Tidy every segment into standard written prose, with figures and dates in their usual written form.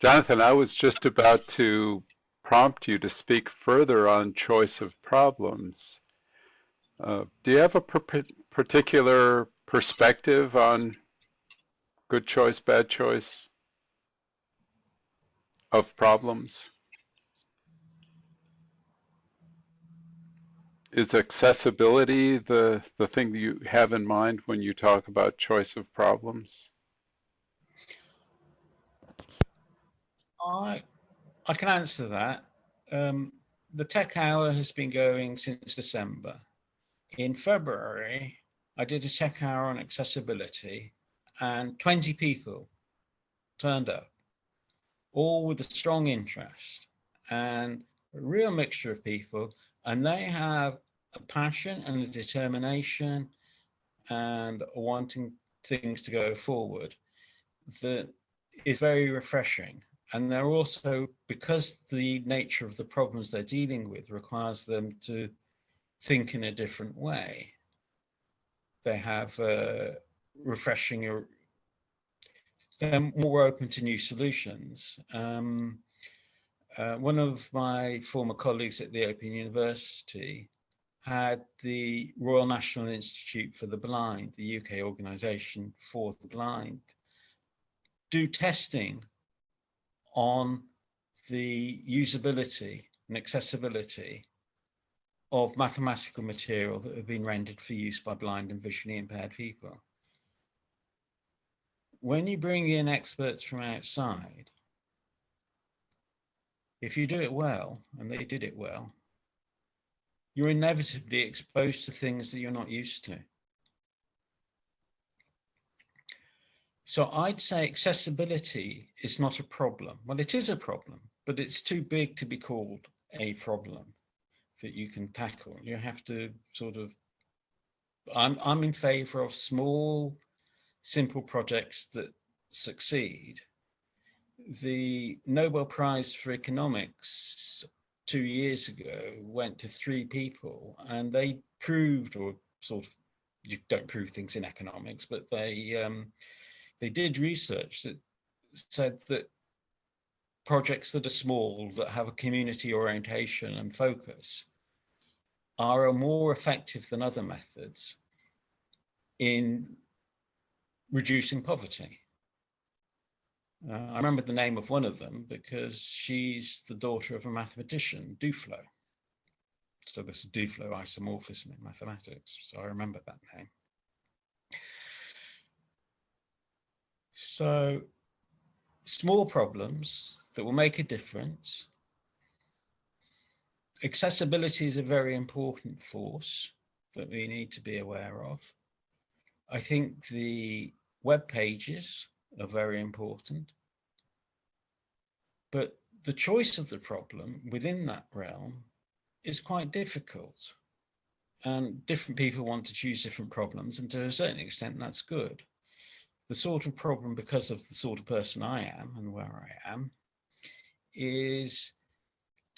Jonathan, I was just about to prompt you to speak further on choice of problems. Do you have a particular perspective on good choice, bad choice of problems? Is accessibility the thing that you have in mind when you talk about choice of problems? I I can answer that. Um, the Tech Hour has been going since December. In February, I did a Tech Hour on accessibility, and 20 people turned up, all with a strong interest and a real mixture of people, and they have a passion and a determination and wanting things to go forward that is very refreshing. And they're also, because the nature of the problems they're dealing with requires them to think in a different way, they have refreshing, they're more open to new solutions. One of my former colleagues at the Open University had the Royal National Institute for the Blind, the UK organisation for the blind, do testing on the usability and accessibility of mathematical material that have been rendered for use by blind and visually impaired people. When you bring in experts from outside, if you do it well, and they did it well, you're inevitably exposed to things that you're not used to. So I'd say accessibility is not a problem. Well, it is a problem, but it's too big to be called a problem that you can tackle. You have to sort of, I'm in favor of small, simple projects that succeed. The Nobel Prize for Economics 2 years ago went to 3 people, and they proved, or sort of, you don't prove things in economics, but they did research that said that projects that are small, that have a community orientation and focus, are more effective than other methods in reducing poverty. I remember the name of one of them because she's the daughter of a mathematician, Duflo. So this is Duflo isomorphism in mathematics. So I remember that name. So small problems that will make a difference. Accessibility is a very important force that we need to be aware of. I think the web pages are very important, but the choice of the problem within that realm is quite difficult, and different people want to choose different problems, and to a certain extent that's good. The sort of problem, because of the sort of person I am and where I am, is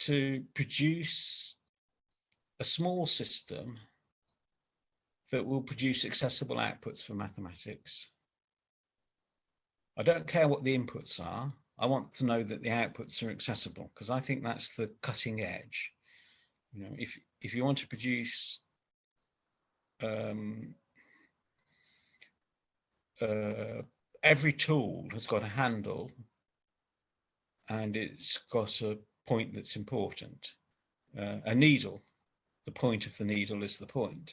to produce a small system that will produce accessible outputs for mathematics. I don't care what the inputs are. I want to know that the outputs are accessible, because I think that's the cutting edge. You know, if you want to produce every tool has got a handle and it's got a point that's important. A needle, the point of the needle is the point.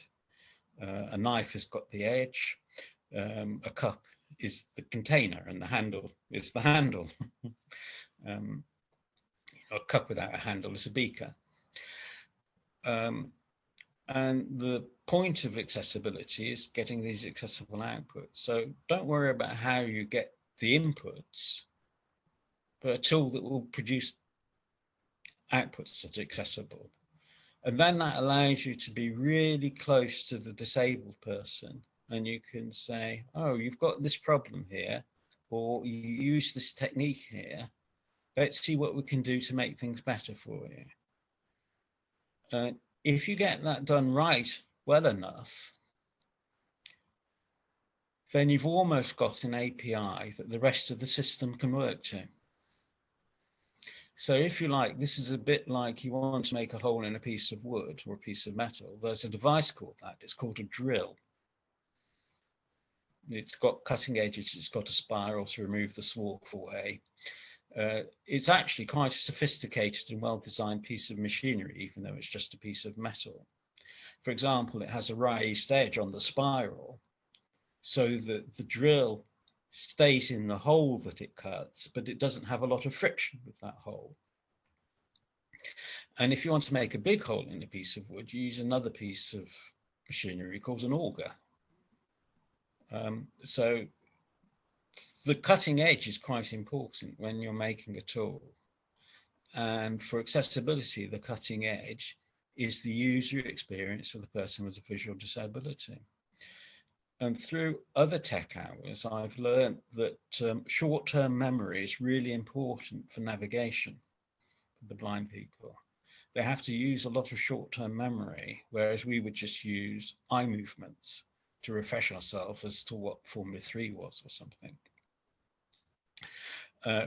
A knife has got the edge. A cup is the container and the handle is the handle. A cup without a handle is a beaker. And the point of accessibility is getting these accessible outputs. So don't worry about how you get the inputs, but a tool that will produce outputs that are accessible. And then that allows you to be really close to the disabled person, and you can say, oh, you've got this problem here, or you use this technique here. Let's see what we can do to make things better for you. If you get that done right, well enough, then you've almost got an API that the rest of the system can work to. So if you like, this is a bit like you want to make a hole in a piece of wood or a piece of metal. There's a device called that. It's called a drill. It's got cutting edges. It's got a spiral to remove the swarf away. It's actually quite a sophisticated and well-designed piece of machinery, even though it's just a piece of metal. For example, it has a raised edge on the spiral so that the drill stays in the hole that it cuts, but it doesn't have a lot of friction with that hole. And if you want to make a big hole in a piece of wood, you use another piece of machinery called an auger. So the cutting edge is quite important when you're making a tool. And for accessibility, the cutting edge is the user experience of the person with a visual disability. And through other tech hours, I've learned that short-term memory is really important for navigation for the blind people. They have to use a lot of short-term memory, whereas we would just use eye movements to refresh ourselves as to what Formula 3 was or something.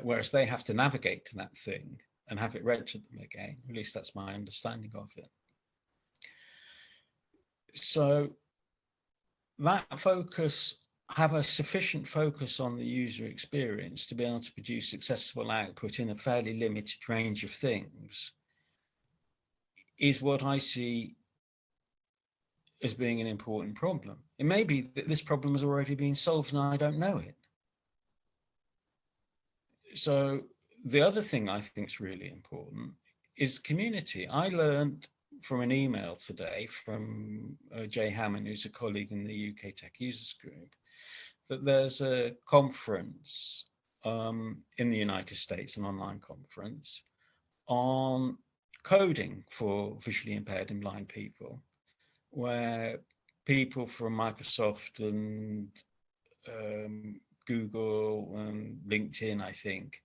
Whereas they have to navigate to that thing and have it read to them again. At least that's my understanding of it. So that focus, have a sufficient focus on the user experience to be able to produce accessible output in a fairly limited range of things, is what I see as being an important problem. It may be that this problem has already been solved and I don't know it. So the other thing I think is really important is community. I learned from an email today from Jay Hammond, who's a colleague in the UK Tech Users Group, that there's a conference in the United States, an online conference, on coding for visually impaired and blind people, where people from Microsoft and Google and LinkedIn, I think,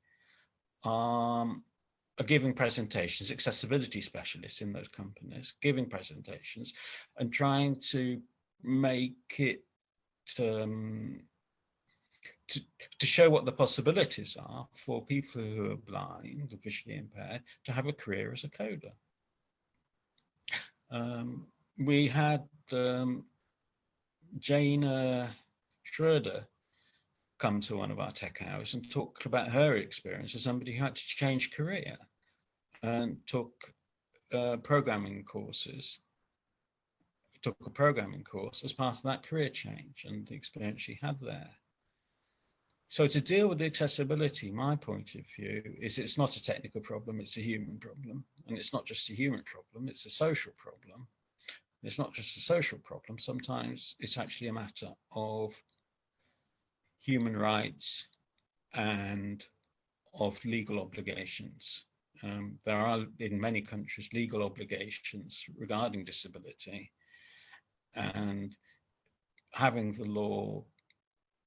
are giving presentations, accessibility specialists in those companies, giving presentations and trying to make it to show what the possibilities are for people who are blind or visually impaired to have a career as a coder. We had Jane Schroeder come to one of our tech hours and talk about her experience as somebody who had to change career and took programming courses. Took a programming course as part of that career change and the experience she had there. So to deal with the accessibility, my point of view is it's not a technical problem, it's a human problem. And it's not just a human problem, it's a social problem. It's not just a social problem, sometimes it's actually a matter of human rights and of legal obligations. There are in many countries legal obligations regarding disability, and having the law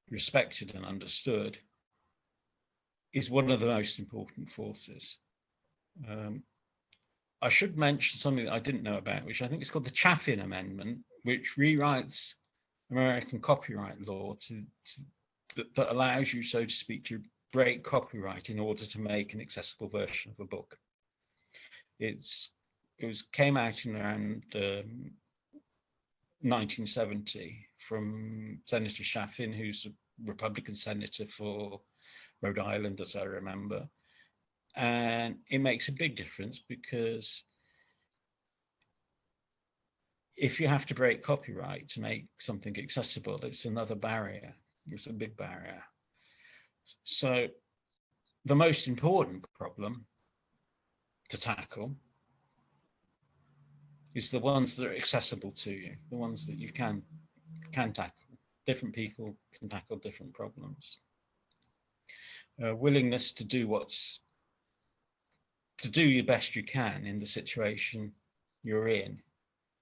respected and understood is one of the most important forces. I should mention something that I didn't know about, which I think is called the Chaffin Amendment, which rewrites American copyright law that allows you, so to speak, to break copyright in order to make an accessible version of a book. It came out in around 1970 from Senator Chaffin, who's a Republican senator for Rhode Island, as I remember. And it makes a big difference because if you have to break copyright to make something accessible, it's another barrier. It's a big barrier. So the most important problem to tackle is the ones that are accessible to you, the ones that you can tackle. Different people can tackle different problems. Willingness to do your best you can in the situation you're in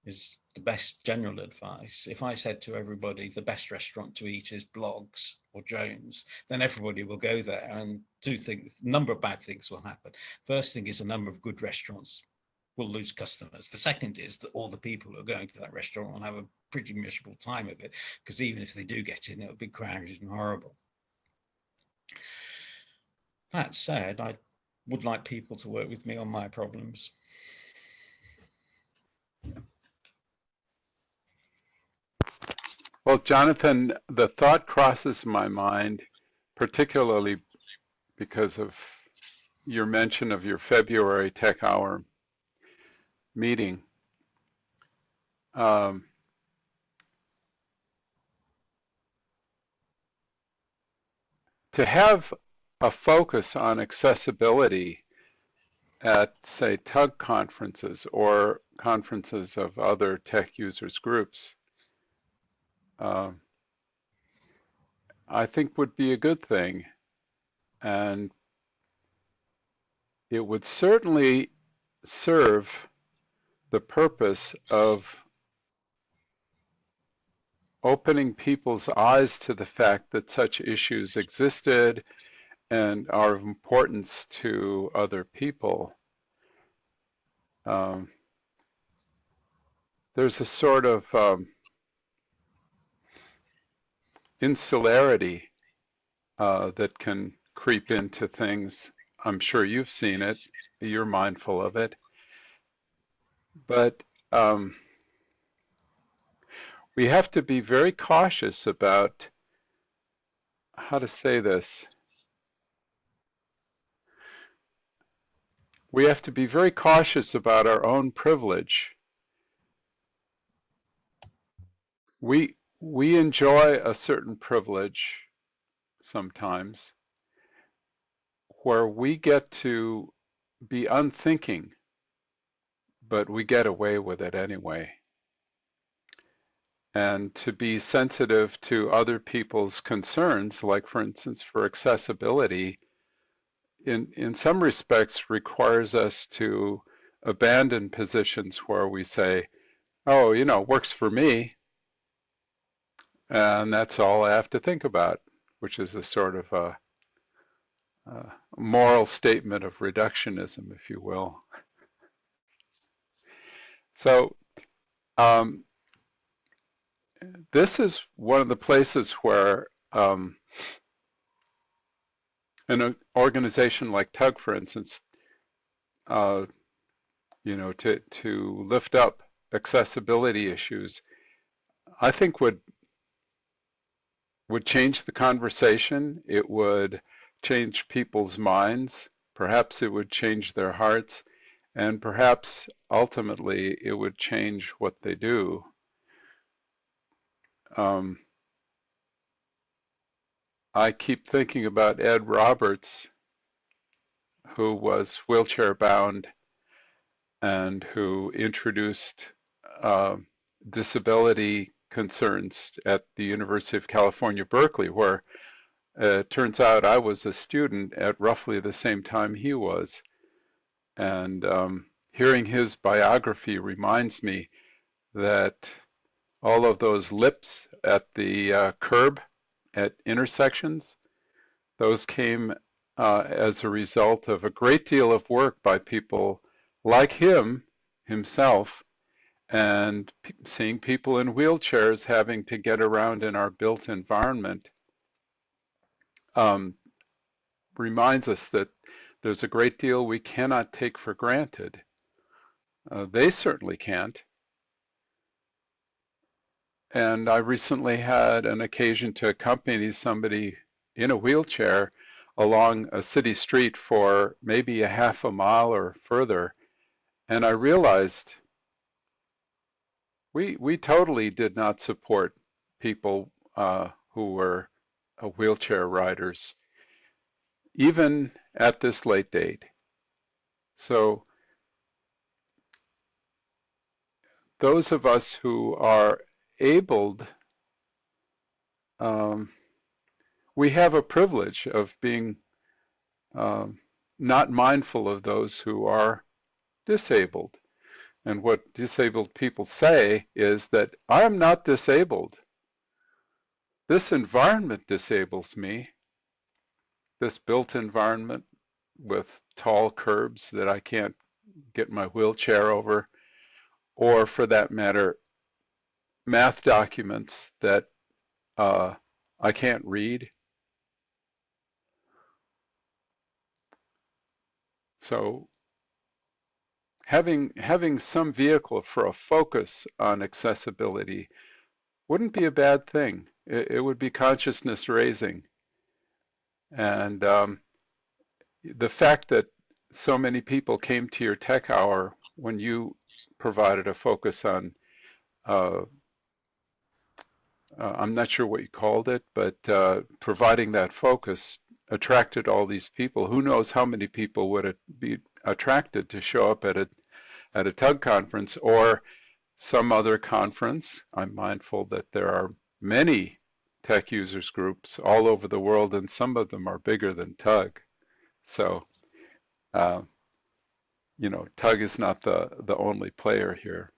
is the best general advice. If I said to everybody the best restaurant to eat is Bloggs or Jones, then everybody will go there, and two things, a number of bad things will happen. First thing is a number of good restaurants will lose customers. The second is that all the people who are going to that restaurant will have a pretty miserable time of it, because even if they do get in, it'll be crowded and horrible. That said, would like people to work with me on my problems. Well, Jonathan, the thought crosses my mind, particularly because of your mention of your February Tech Hour meeting. Um, to have a focus on accessibility at, say, TUG conferences or conferences of other tech users groups, um, I think would be a good thing. And it would certainly serve the purpose of opening people's eyes to the fact that such issues existed and are of importance to other people. Um, there's a sort of insularity that can creep into things. I'm sure you've seen it. You're mindful of it. But we have to be very cautious about how to say this. We have to be very cautious about our own privilege. We enjoy a certain privilege sometimes where we get to be unthinking, but we get away with it anyway. And to be sensitive to other people's concerns, like for instance, for accessibility, in some respects requires us to abandon positions where we say, oh, you know, works for me, and that's all I have to think about, which is a sort of a moral statement of reductionism, if you will. So this is one of the places where an organization like TUG, for instance, you know, to lift up accessibility issues, I think would change the conversation. It would change people's minds. Perhaps it would change their hearts, and perhaps ultimately it would change what they do. I keep thinking about Ed Roberts, who was wheelchair bound and who introduced disability concerns at the University of California, Berkeley, where it turns out I was a student at roughly the same time he was. And hearing his biography reminds me that all of those lips at the curb at intersections, those came as a result of a great deal of work by people like himself, and seeing people in wheelchairs having to get around in our built environment reminds us that there's a great deal we cannot take for granted. They certainly can't. And I recently had an occasion to accompany somebody in a wheelchair along a city street for maybe a half a mile or further. And I realized we totally did not support people who were wheelchair riders, even at this late date. So those of us who are abled, we have a privilege of being not mindful of those who are disabled. And what disabled people say is that I am not disabled. This environment disables me, this built environment with tall curbs that I can't get my wheelchair over, or for that matter, math documents that I can't read. So having some vehicle for a focus on accessibility wouldn't be a bad thing. It would be consciousness raising. And the fact that so many people came to your tech hour when you provided a focus on, uh, I'm not sure what you called it, but providing that focus attracted all these people. Who knows how many people would it be attracted to show up at a tug conference or some other conference. I'm mindful that there are many tech users groups all over the world, and some of them are bigger than tug. So, uh, tug is not the only player here.